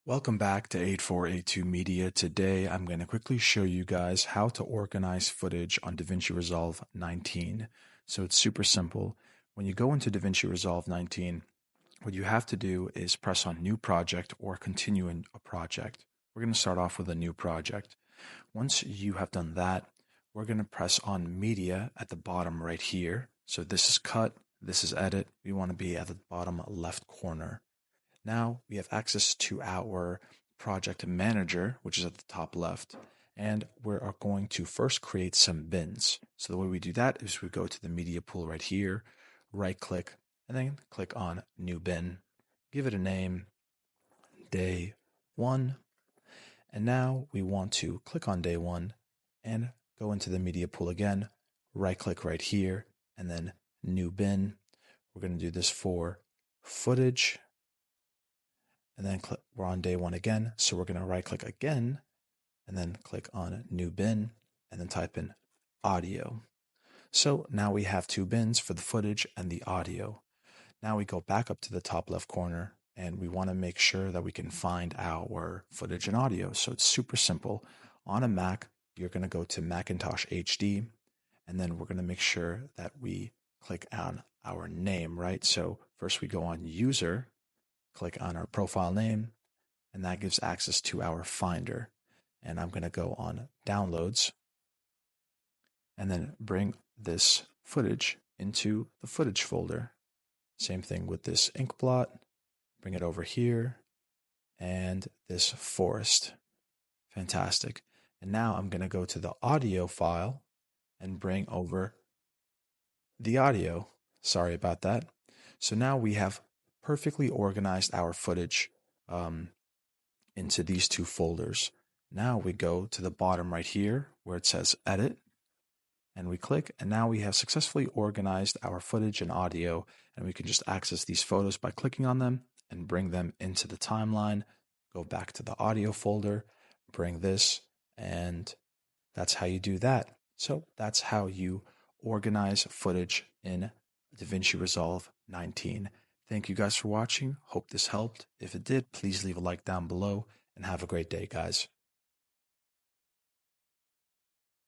Welcome back to 8482 Media. Today, I'm going to quickly show you guys how to organize footage on DaVinci Resolve 19. So it's super simple. When you go into DaVinci Resolve 19, what you have to do is press on New Project or Continue in a project. We're going to start off with a new project. Once you have done that, we're going to press on Media at the bottom right here. So this is Cut, this is Edit. We want to be at the bottom left corner. Now we have access to our project manager, which is at the top left, and we are going to first create some bins. So the way we do that is we go to the media pool right here, right click, and then click on new bin. Give it a name, day one. And now we want to click on day one and go into the media pool again, right click right here, and then new bin. We're going to do this for footage. And then we're on day one again. So we're going to right click again and then click on new bin and then type in audio. So now we have two bins for the footage and the audio. Now we go back up to the top left corner and we want to make sure that we can find our footage and audio. So it's super simple. On a Mac, you're going to go to Macintosh HD and then we're going to make sure that we click on our name, right? So first we go on user, click on our profile name, and that gives access to our Finder. And I'm going to go on Downloads, and then bring this footage into the Footage folder. Same thing with this Inkblot. Bring it over here, and this forest. Fantastic. And now I'm going to go to the audio file and bring over the audio. Sorry about that. So now we have perfectly organized our footage into these two folders. Now we go to the bottom right here where it says edit and we click, and now we have successfully organized our footage and audio, and we can just access these photos by clicking on them and bring them into the timeline. Go back to the audio folder, bring this, and that's how you do that. So that's how you organize footage in DaVinci Resolve 19. Thank you guys for watching. Hope this helped. If it did, please leave a like down below and have a great day, guys.